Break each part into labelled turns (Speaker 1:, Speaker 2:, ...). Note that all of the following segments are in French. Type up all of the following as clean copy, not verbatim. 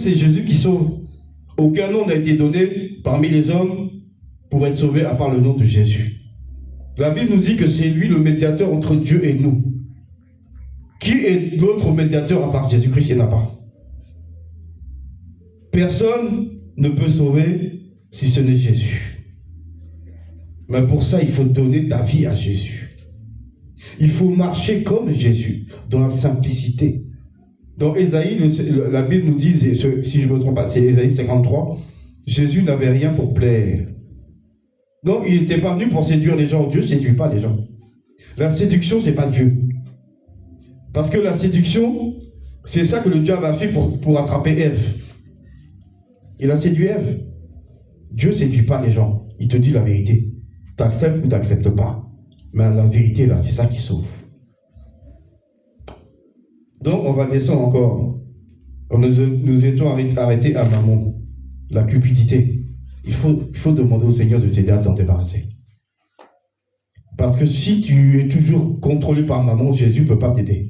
Speaker 1: c'est Jésus qui sauve. Aucun nom n'a été donné parmi les hommes pour être sauvé à part le nom de Jésus. La Bible nous dit que c'est lui le médiateur entre Dieu et nous. Qui est l'autre médiateur à part Jésus-Christ? Il n'y en a pas. Personne ne peut sauver si ce n'est Jésus. Mais pour ça, il faut donner ta vie à Jésus. Il faut marcher comme Jésus, dans la simplicité. Dans Ésaïe, la Bible nous dit, si je ne me trompe pas, c'est Ésaïe 53, Jésus n'avait rien pour plaire. Donc, il n'était pas venu pour séduire les gens. Dieu ne séduit pas les gens. La séduction, ce n'est pas Dieu. Parce que la séduction, c'est ça que le diable a fait pour attraper Ève. Il a séduit Ève. Dieu ne séduit pas les gens. Il te dit la vérité. Tu acceptes ou tu n'acceptes pas. Mais la vérité, là, c'est ça qui sauve. Donc, on va descendre encore. Nous étions arrêtés à Mammon, la cupidité. Il faut demander au Seigneur de t'aider à t'en débarrasser. Parce que si tu es toujours contrôlé par Mammon, Jésus ne peut pas t'aider.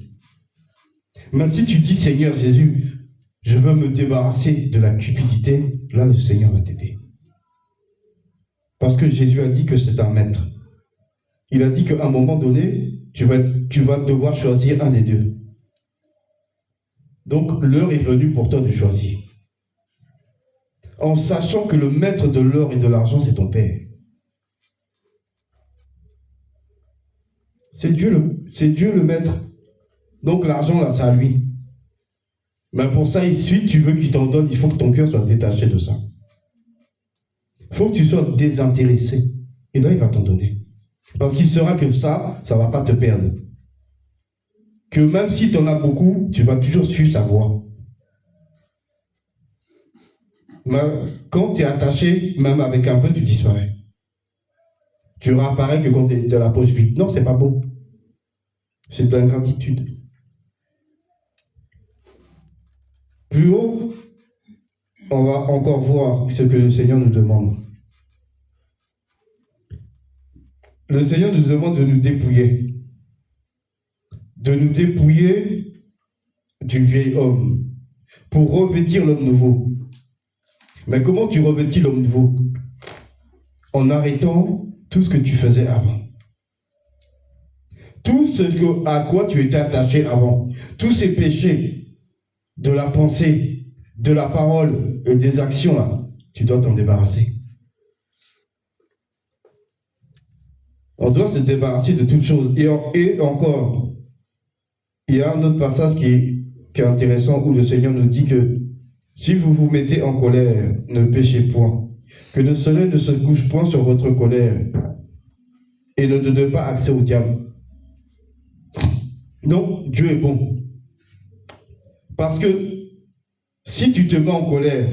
Speaker 1: Mais si tu dis, Seigneur Jésus, je veux me débarrasser de la cupidité, là, le Seigneur va t'aider. Parce que Jésus a dit que c'est un maître. Il a dit qu'à un moment donné, tu vas devoir choisir un des deux. Donc, l'heure est venue pour toi de choisir. En sachant que le maître de l'or et de l'argent, c'est ton Père. C'est Dieu le maître. Donc, l'argent, là, c'est à lui. Mais pour ça, si tu veux qu'il t'en donne, il faut que ton cœur soit détaché de ça. Il faut que tu sois désintéressé. Et là, il va t'en donner. Parce qu'il saura que ça ne va pas te perdre. Que même si tu en as beaucoup, tu vas toujours suivre sa voie. Mais quand tu es attaché, même avec un peu, tu disparais. Tu réapparais que quand tu es de la poche vide. Non, c'est pas beau. C'est de l'ingratitude. Plus haut, on va encore voir ce que le Seigneur nous demande. Le Seigneur nous demande de nous dépouiller. De nous dépouiller du vieil homme pour revêtir l'homme nouveau. Mais comment tu revêtis l'homme nouveau? En arrêtant tout ce que tu faisais avant. Tout ce à quoi tu étais attaché avant. Tous ces péchés de la pensée, de la parole et des actions, là, tu dois t'en débarrasser. On doit se débarrasser de toutes choses. Et encore, il y a un autre passage qui est intéressant où le Seigneur nous dit que si vous vous mettez en colère, ne péchez point. Que le soleil ne se couche point sur votre colère et ne donne pas accès au diable. Donc, Dieu est bon. Parce que si tu te mets en colère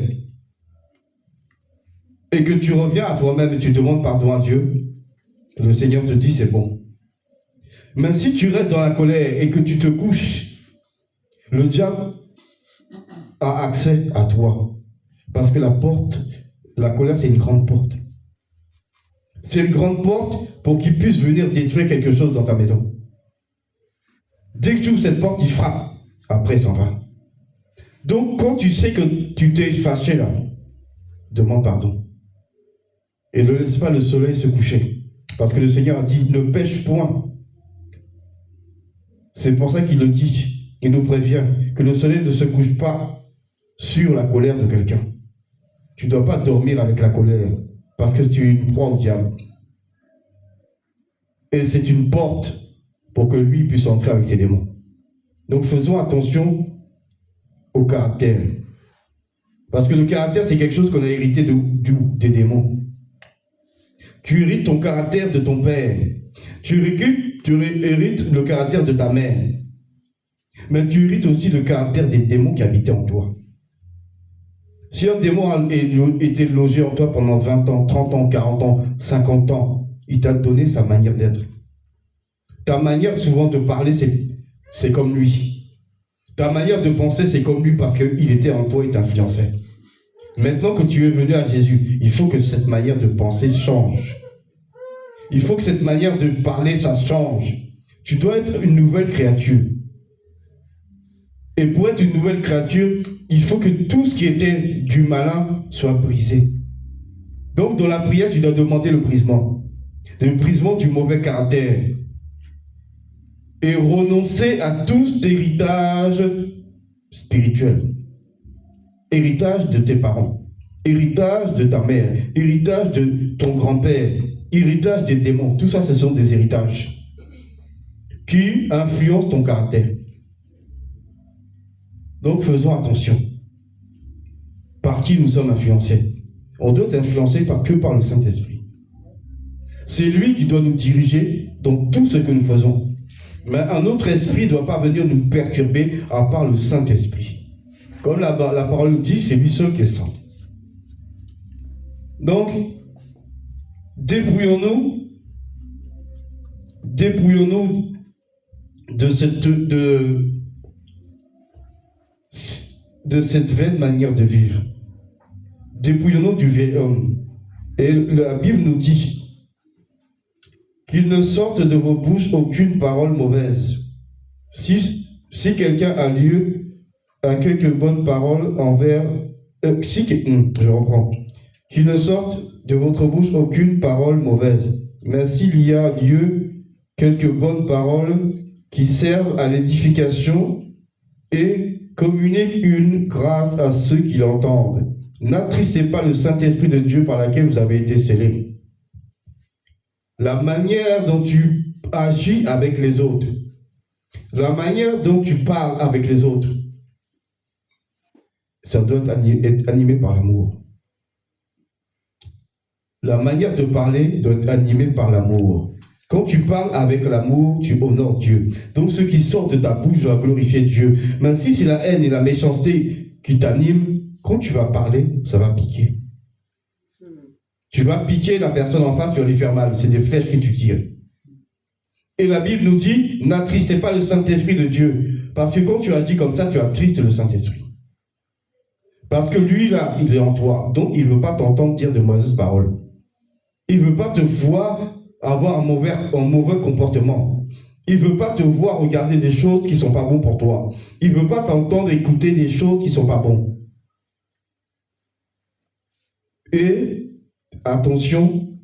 Speaker 1: et que tu reviens à toi-même et tu demandes pardon à Dieu, le Seigneur te dit c'est bon. Mais si tu restes dans la colère et que tu te couches, le diable a accès à toi. Parce que la colère, c'est une grande porte. C'est une grande porte pour qu'il puisse venir détruire quelque chose dans ta maison. Dès que tu ouvres cette porte, il frappe. Après, il s'en va. Donc, quand tu sais que tu t'es fâché là, demande pardon. Et ne laisse pas le soleil se coucher. Parce que le Seigneur a dit, ne pêche point. C'est pour ça qu'il le dit. Il nous prévient que le soleil ne se couche pas sur la colère de quelqu'un. Tu ne dois pas dormir avec la colère parce que tu es une proie au diable. Et c'est une porte pour que lui puisse entrer avec ses démons. Donc faisons attention au caractère. Parce que le caractère, c'est quelque chose qu'on a hérité des démons. Tu hérites ton caractère de ton père. Tu hérites le caractère de ta mère. Mais tu hérites aussi le caractère des démons qui habitaient en toi. Si un démon a été logé en toi pendant 20 ans, 30 ans, 40 ans, 50 ans, il t'a donné sa manière d'être. Ta manière souvent de parler, c'est comme lui. Ta manière de penser, c'est comme lui parce qu'il était en toi et t'influençait. Maintenant que tu es venu à Jésus, il faut que cette manière de penser change. Il faut que cette manière de parler, ça change. Tu dois être une nouvelle créature. Et pour être une nouvelle créature, il faut que tout ce qui était du malin soit brisé. Donc, dans la prière, tu dois demander le brisement du mauvais caractère. Et renoncer à tout cet héritage spirituel. Héritage de tes parents, héritage de ta mère, héritage de ton grand-père, héritage des démons. Tout ça, ce sont des héritages qui influencent ton caractère. Donc, faisons attention. Par qui nous sommes influencés? On doit être influencé que par le Saint-Esprit. C'est lui qui doit nous diriger dans tout ce que nous faisons. Mais un autre esprit ne doit pas venir nous perturber à part le Saint-Esprit. Comme la parole nous dit, c'est lui seul qui est saint. Donc, débrouillons-nous de cette vaine manière de vivre. Dépouillons-nous du vieil homme. Et la Bible nous dit qu'il ne sorte de vos bouches aucune parole mauvaise. Si quelqu'un a quelques bonnes paroles envers... je reprends. Qu'il ne sorte de votre bouche aucune parole mauvaise. Mais s'il y a lieu quelques bonnes paroles qui servent à l'édification et communiquent une grâce à ceux qui l'entendent. N'attristez pas le Saint-Esprit de Dieu par laquelle vous avez été scellés. La manière dont tu agis avec les autres, la manière dont tu parles avec les autres, ça doit être animé par l'amour. La manière de parler doit être animée par l'amour. Quand tu parles avec l'amour, tu honores Dieu. Donc ce qui sort de ta bouche va glorifier Dieu. Mais si c'est la haine et la méchanceté qui t'animent, quand tu vas parler, ça va piquer. Tu vas piquer la personne en face, tu vas lui faire mal. C'est des flèches que tu tires. Et la Bible nous dit, n'attristez pas le Saint-Esprit de Dieu. Parce que quand tu agis comme ça, tu attristes le Saint-Esprit. Parce que lui, là, il est en toi. Donc, il ne veut pas t'entendre dire de mauvaises paroles. Il ne veut pas te voir avoir un mauvais comportement. Il ne veut pas te voir regarder des choses qui ne sont pas bonnes pour toi. Il ne veut pas t'entendre écouter des choses qui ne sont pas bonnes. Et attention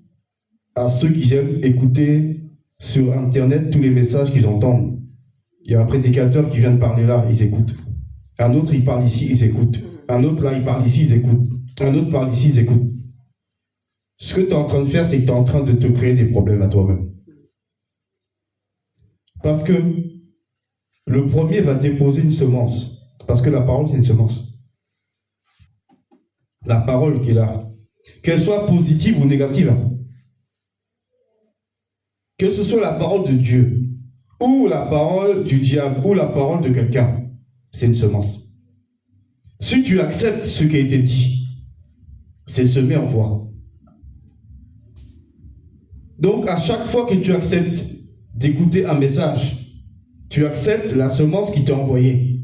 Speaker 1: à ceux qui aiment écouter sur Internet tous les messages qu'ils entendent. Il y a un prédicateur qui vient de parler là, ils écoutent. Un autre, il parle ici, ils écoutent. Un autre, là, il parle ici, ils écoutent. Un autre parle ici, ils écoutent. Ce que tu es en train de faire, c'est que tu es en train de te créer des problèmes à toi-même. Parce que le premier va déposer une semence. Parce que la parole, c'est une semence. La parole qu'il a, qu'elle soit positive ou négative, que ce soit la parole de Dieu, ou la parole du diable, ou la parole de quelqu'un, c'est une semence. Si tu acceptes ce qui a été dit, c'est semé en toi. Donc, à chaque fois que tu acceptes d'écouter un message, tu acceptes la semence qui t'est envoyée.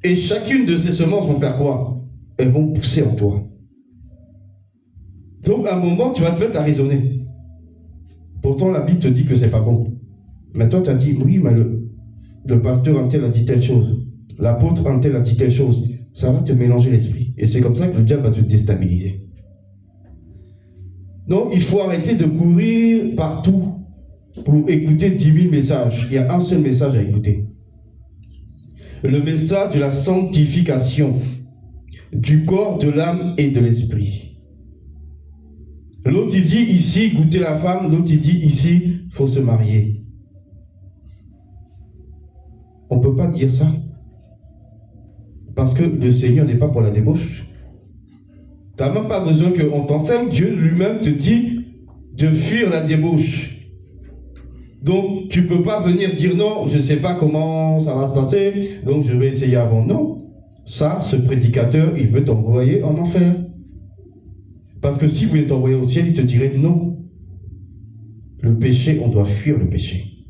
Speaker 1: Et chacune de ces semences vont faire quoi? Elles vont pousser en toi. Donc, à un moment, tu vas te mettre à raisonner. Pourtant, la Bible te dit que c'est pas bon. Mais toi, tu as dit, oui, mais le pasteur un tel a dit telle chose. L'apôtre un tel a dit telle chose. Ça va te mélanger l'esprit. Et c'est comme ça que le diable va te déstabiliser. Donc, il faut arrêter de courir partout pour écouter 10 000 messages. Il y a un seul message à écouter. Le message de la sanctification du corps, de l'âme et de l'esprit. L'autre, il dit ici, goûter la femme. L'autre, il dit ici, il faut se marier. On ne peut pas dire ça. Parce que le Seigneur n'est pas pour la débauche. Tu n'as même pas besoin qu'on t'enseigne. Dieu lui-même te dit de fuir la débauche. Donc, tu ne peux pas venir dire non, je ne sais pas comment ça va se passer, donc je vais essayer avant. Non. Ça, ce prédicateur, il veut t'envoyer en enfer. Parce que si vous voulez t'envoyer au ciel, il te dirait non. Le péché, on doit fuir le péché.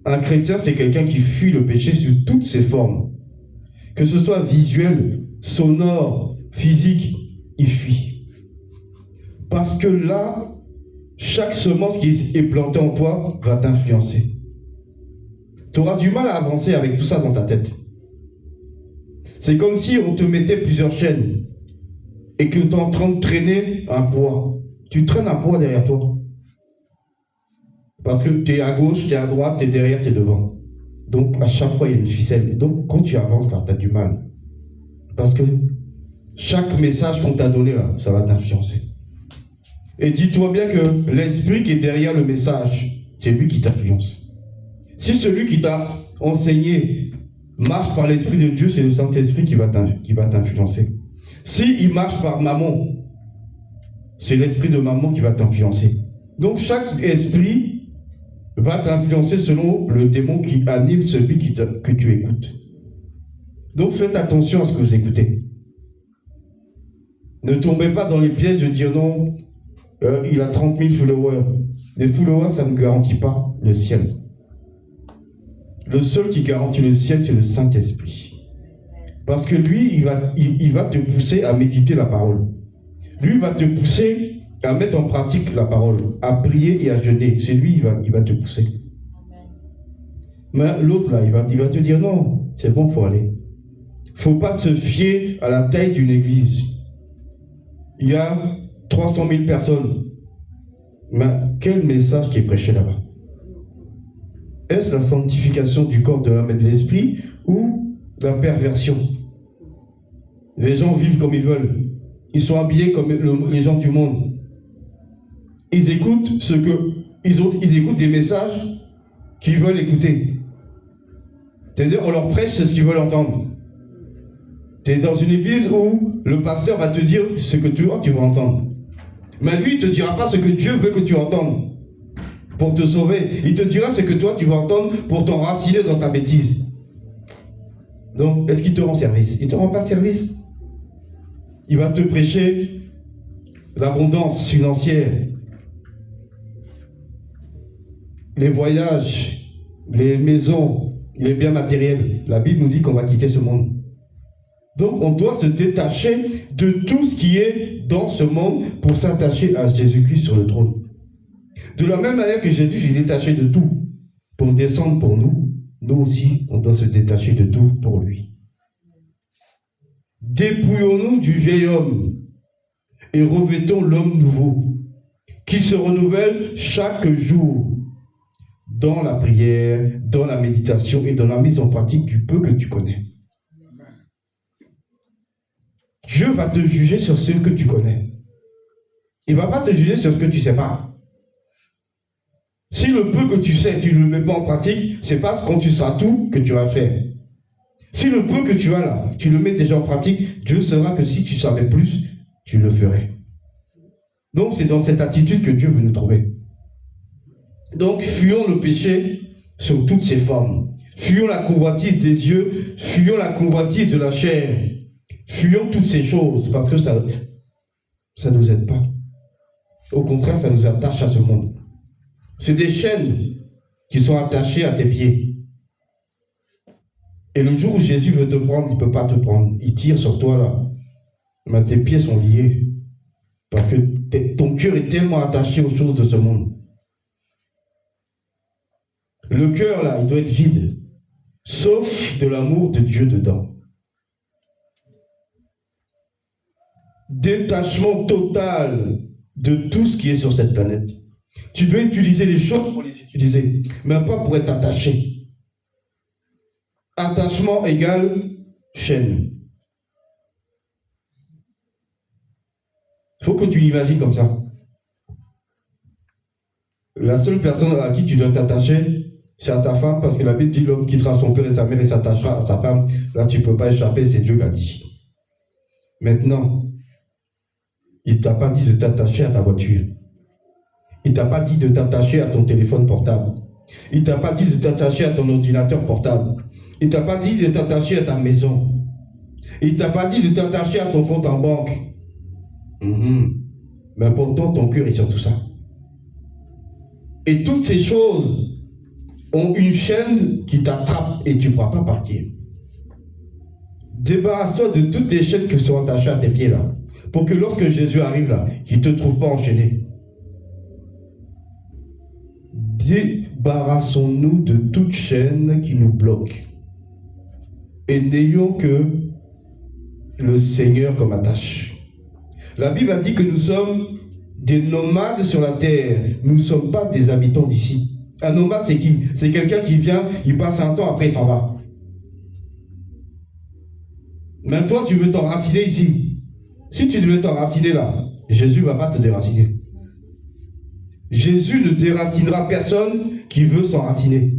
Speaker 1: Un chrétien, c'est quelqu'un qui fuit le péché sous toutes ses formes. Que ce soit visuel, sonore, physique, il fuit. Parce que là, chaque semence qui est plantée en toi va t'influencer. Tu auras du mal à avancer avec tout ça dans ta tête. C'est comme si on te mettait plusieurs chaînes et que tu es en train de traîner un poids. Tu traînes un poids derrière toi. Parce que tu es à gauche, tu es à droite, tu es derrière, tu es devant. Donc à chaque fois, il y a une ficelle. Donc quand tu avances là, tu as du mal. Parce que chaque message qu'on t'a donné là, ça va t'influencer. Et dis-toi bien que l'esprit qui est derrière le message, c'est lui qui t'influence. Si celui qui t'a enseigné marche par l'Esprit de Dieu, c'est le Saint-Esprit qui va t'influencer. S'il marche par maman, c'est l'esprit de maman qui va t'influencer. Donc chaque esprit va t'influencer selon le démon qui anime celui que tu écoutes. Donc faites attention à ce que vous écoutez. Ne tombez pas dans les pièges de dire non, il a 30 000 followers. Les followers, ça ne garantit pas le ciel. Le seul qui garantit le ciel, c'est le Saint-Esprit. Parce que lui, il va te pousser à méditer la parole. Lui, il va te pousser à mettre en pratique la parole, à prier et à jeûner. C'est lui, il va te pousser. Mais l'autre, là, il va te dire non, c'est bon, il faut aller. Il ne faut pas se fier à la taille d'une église. Il y a 300 000 personnes. Mais quel message qui est prêché là-bas? Est-ce la sanctification du corps, de l'âme et de l'esprit ou la perversion? Les gens vivent comme ils veulent. Ils sont habillés comme les gens du monde. Ils écoutent ils écoutent des messages qu'ils veulent écouter. C'est-à-dire, on leur prêche ce qu'ils veulent entendre. Tu es dans une église où le pasteur va te dire ce que tu vas entendre. Mais lui, il ne te dira pas ce que Dieu veut que tu entendes pour te sauver. Il te dira ce que toi, tu vas entendre pour t'enraciner dans ta bêtise. Donc, est-ce qu'il te rend service? Il ne te rend pas service. Il va te prêcher l'abondance financière, les voyages, les maisons, les biens matériels. La Bible nous dit qu'on va quitter ce monde. Donc on doit se détacher de tout ce qui est dans ce monde pour s'attacher à Jésus-Christ sur le trône. De la même manière que Jésus s'est détaché de tout pour descendre pour nous, nous aussi on doit se détacher de tout pour lui. Dépouillons-nous du vieil homme et revêtons l'homme nouveau qui se renouvelle chaque jour dans la prière, dans la méditation et dans la mise en pratique du peu que tu connais. Dieu va te juger sur ce que tu connais. Il ne va pas te juger sur ce que tu ne sais pas. Si le peu que tu sais, tu ne le mets pas en pratique, c'est pas quand tu seras tout que tu vas faire. Si le peu que tu as là, tu le mets déjà en pratique, Dieu saura que si tu savais plus, tu le ferais. Donc c'est dans cette attitude que Dieu veut nous trouver. Donc fuyons le péché sous toutes ses formes. Fuyons la convoitise des yeux, fuyons la convoitise de la chair. Fuyons toutes ces choses parce que ça ne nous aide pas. Au contraire, ça nous attache à ce monde. C'est des chaînes qui sont attachées à tes pieds. Et le jour où Jésus veut te prendre, il ne peut pas te prendre. Il tire sur toi là. Mais tes pieds sont liés. Parce que ton cœur est tellement attaché aux choses de ce monde. Le cœur là, il doit être vide. Sauf de l'amour de Dieu dedans. Détachement total de tout ce qui est sur cette planète. Tu dois utiliser les choses pour les utiliser, mais pas pour être attaché. Attachement égale chaîne. Il faut que tu l'imagines comme ça. La seule personne à qui tu dois t'attacher, c'est à ta femme, parce que la Bible dit l'homme quittera son père et sa mère et s'attachera à sa femme. Là, tu ne peux pas échapper, c'est Dieu qui a dit. Maintenant, il ne t'a pas dit de t'attacher à ta voiture. Il ne t'a pas dit de t'attacher à ton téléphone portable. Il ne t'a pas dit de t'attacher à ton ordinateur portable. Il ne t'a pas dit de t'attacher à ta maison. Il ne t'a pas dit de t'attacher à ton compte en banque. Mais pourtant, ton cœur est sur tout ça. Et toutes ces choses ont une chaîne qui t'attrape et tu ne pourras pas partir. Débarrasse-toi de toutes les chaînes qui sont attachées à tes pieds là. Pour que lorsque Jésus arrive là, qu'il ne te trouve pas enchaîné. Débarrassons-nous de toute chaîne qui nous bloque. Et n'ayons que le Seigneur comme attache. La Bible a dit que nous sommes des nomades sur la terre. Nous ne sommes pas des habitants d'ici. Un nomade, c'est qui? C'est quelqu'un qui vient, il passe un temps, après il s'en va. Mais toi, tu veux t'enraciner ici. Si tu veux t'enraciner là, Jésus ne va pas te déraciner. Jésus ne déracinera personne qui veut s'enraciner.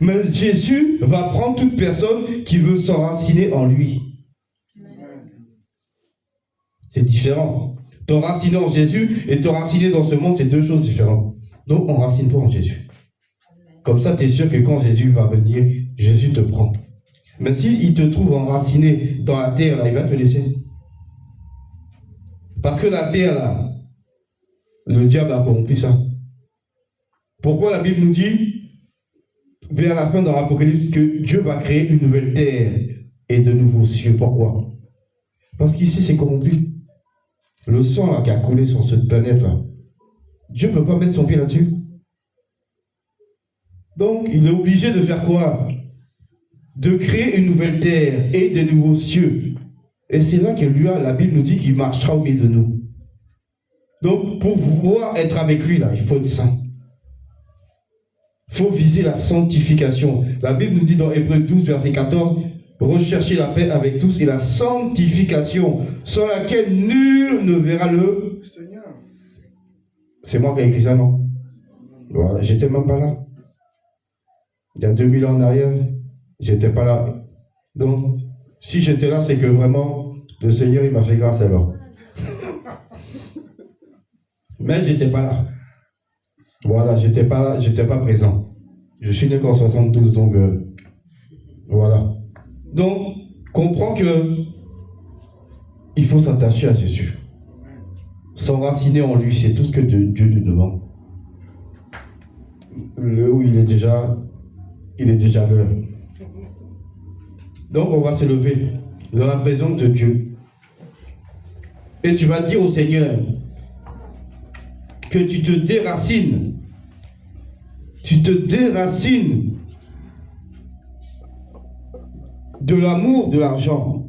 Speaker 1: Mais Jésus va prendre toute personne qui veut s'enraciner en lui. C'est différent. T'enraciner en Jésus et t'enraciner dans ce monde, c'est deux choses différentes. Donc, enracine-toi en Jésus. Comme ça, tu es sûr que quand Jésus va venir, Jésus te prend. Mais s'il te trouve enraciné dans la terre, là, il va te laisser. Parce que la terre, là, le diable a corrompu ça. Pourquoi la Bible nous dit, vers la fin dans l'Apocalypse, que Dieu va créer une nouvelle terre et de nouveaux cieux? Pourquoi? Parce qu'ici, c'est corrompu. Le sang là, qui a coulé sur cette planète-là, Dieu ne peut pas mettre son pied là-dessus. Donc, il est obligé de faire quoi? De créer une nouvelle terre et des nouveaux cieux. Et c'est là que lui, la Bible nous dit qu'il marchera au milieu de nous. Donc, pour pouvoir être avec lui, là, il faut être saint. Il faut viser la sanctification. La Bible nous dit dans Hébreux 12, verset 14, recherchez la paix avec tous et la sanctification, sans laquelle nul ne verra le Seigneur. C'est moi qui ai écrit ça, non? Voilà, j'étais même pas là. Il y a 2000 ans en arrière, j'étais pas là. Donc, si j'étais là, c'est que vraiment, le Seigneur, il m'a fait grâce alors. Mais j'étais pas là. Voilà, j'étais pas présent. Je suis né qu'en 72, donc voilà. Donc, comprends que il faut s'attacher à Jésus. S'enraciner en lui, c'est tout ce que Dieu nous demande. Le où il est déjà l'heure. Donc, on va se lever dans la présence de Dieu. Et tu vas dire au Seigneur que tu te déracines. Tu te déracines de l'amour de l'argent.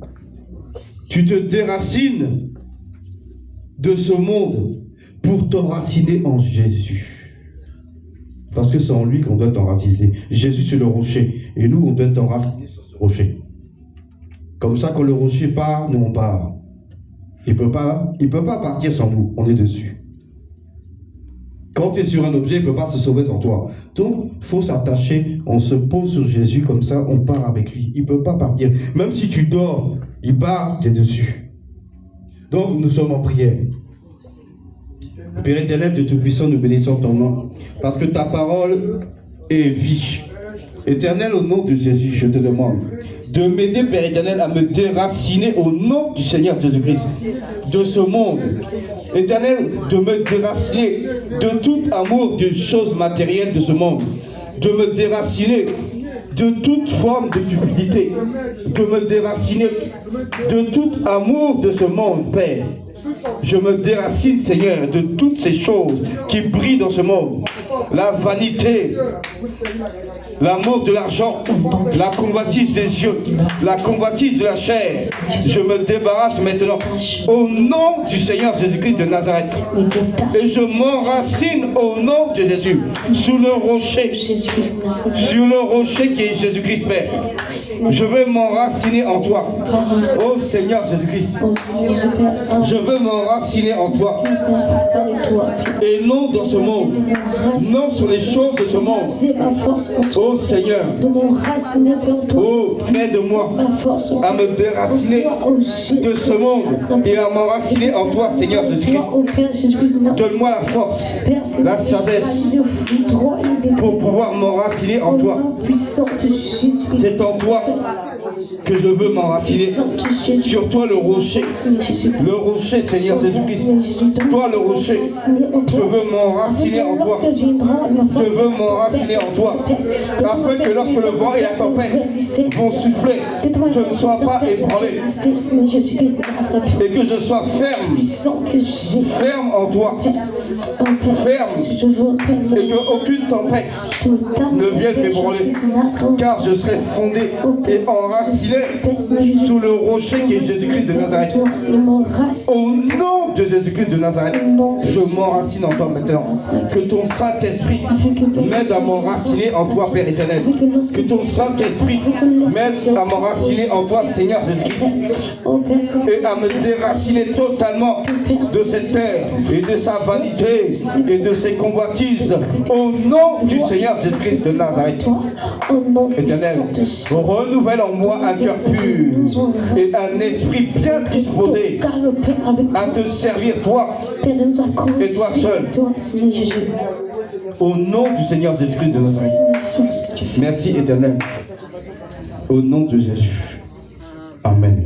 Speaker 1: Tu te déracines de ce monde pour t'enraciner en Jésus. Parce que c'est en lui qu'on doit t'enraciner. Jésus, c'est le rocher. Et nous, on doit t'enraciner sur ce rocher. Comme ça, quand le rocher part, nous, on part. Il ne peut pas partir sans nous. On est dessus. Quand tu es sur un objet, il ne peut pas se sauver sans toi. Donc, il faut s'attacher. On se pose sur Jésus, comme ça, on part avec lui. Il ne peut pas partir. Même si tu dors, il part, tu es dessus. Donc, nous sommes en prière. Père éternel, de Tout-Puissant, nous bénissons ton nom. Parce que ta parole est vie. Éternel, au nom de Jésus, je te demande de m'aider, Père éternel, à me déraciner au nom du Seigneur Jésus-Christ de ce monde. Éternel, de me déraciner de tout amour des choses matérielles de ce monde. De me déraciner de toute forme de cupidité. De me déraciner de tout amour de ce monde, Père. Je me déracine, Seigneur, de toutes ces choses qui brillent dans ce monde. La vanité, l'amour de l'argent, la convoitise des yeux, la convoitise de la chair. Je me débarrasse maintenant au nom du Seigneur Jésus-Christ de Nazareth. Et je m'enracine au nom de Jésus, sous le rocher qui est Jésus-Christ, Père. Je veux m'enraciner en toi, ô Seigneur Jésus-Christ. Je veux m'enraciner en toi. Et non dans ce monde, non sur les choses de ce monde. Ô Seigneur, oh, aide-moi à me déraciner de ce monde et à m'enraciner en toi, Seigneur Jésus-Christ. Donne-moi la force, la sagesse pour pouvoir m'enraciner en toi. C'est en toi que je veux m'enraciner. Sur toi le rocher, Seigneur Jésus-Christ. Toi le rocher, je veux m'enraciner en toi. Je veux m'enraciner en toi, afin que lorsque le vent et la tempête vont souffler, je ne sois pas ébranlé, et que je sois ferme en toi, ferme, et qu'aucune tempête ne vienne m'ébranler, car je serai fondé et enraciné m'enraciner sous le rocher qui est Jésus-Christ de Nazareth. Au nom de Jésus-Christ de Nazareth, je m'enracine en toi maintenant. Que ton Saint-Esprit m'aide à m'enraciner en toi, Père éternel. Que ton Saint-Esprit m'aide à m'enraciner en toi, Seigneur Jésus-Christ. Et à me déraciner totalement de cette terre et de sa vanité et de ses convoitises. Au nom du Seigneur Jésus-Christ de Nazareth. Éternel, renouvelle en moi un cœur pur et un esprit bien disposé à te servir toi et toi seul. Au nom du Seigneur Jésus-Christ de Nazareth. Merci éternel. Au nom de Jésus. Amen.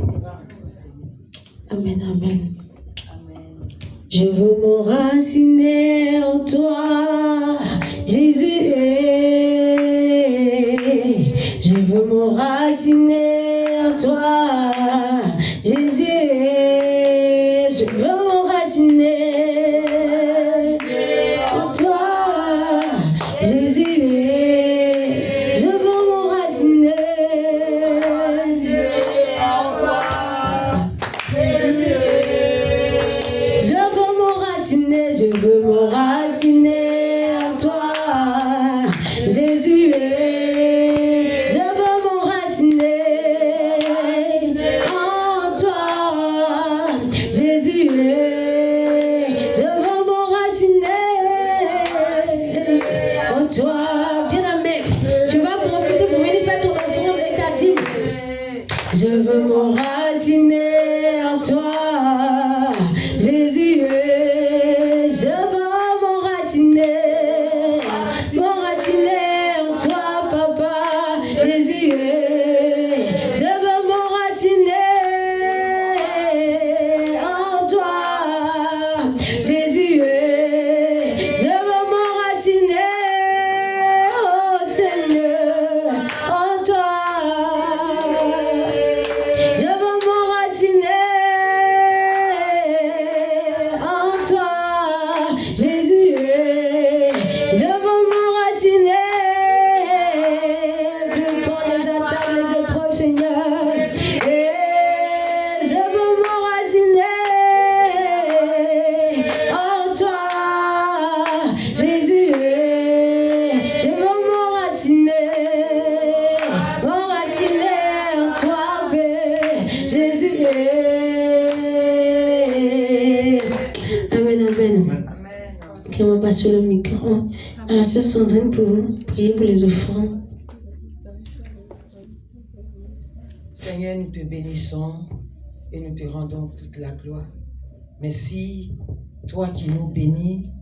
Speaker 2: Amen, amen. Je veux m'enraciner en toi, Jésus. Je veux m'enraciner en toi, Jésus. Je veux m'enraciner en toi, Jésus. Je veux m'enraciner en toi, Jésus. Je veux m'enraciner en toi, Jésus. Je veux m'enraciner en toi, Jésus. Je veux m'enraciner en toi. Bien-aimé, tu vas profiter pour venir faire ton offrande et ta dîme. Je veux m'enraciner en toi, Jésus. Je veux m'enraciner en toi, Papa, Jésus. Je veux m'enraciner en toi, Jésus. Je veux m'enraciner, oh Seigneur, en toi. Je veux m'enraciner en toi, Jésus. Je veux m'enraciner pour les attaques, les épreuves, Seigneur. Et je veux m'enraciner en toi, Jésus. Je veux m'enraciner en toi, Père, Jésus. Amen, amen. Ok, on va passer le micro à la sœur Sandrine pour prier pour les offrandes.
Speaker 3: Seigneur, nous te bénissons et nous te rendons toute la gloire. Merci, toi qui nous bénis.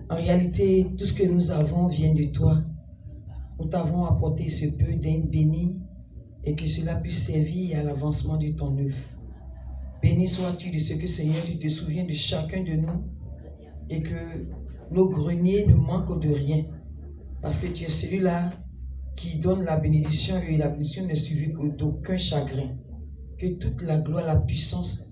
Speaker 3: En réalité, tout ce que nous avons vient de toi. Nous t'avons apporté ce peu d'un béni et que cela puisse servir à l'avancement de ton œuvre. Béni sois-tu de ce que, Seigneur, tu te souviens de chacun de nous et que nos greniers ne manquent de rien. Parce que tu es celui-là qui donne la bénédiction et la bénédiction n'est suivie d'aucun chagrin. Que toute la gloire, la puissance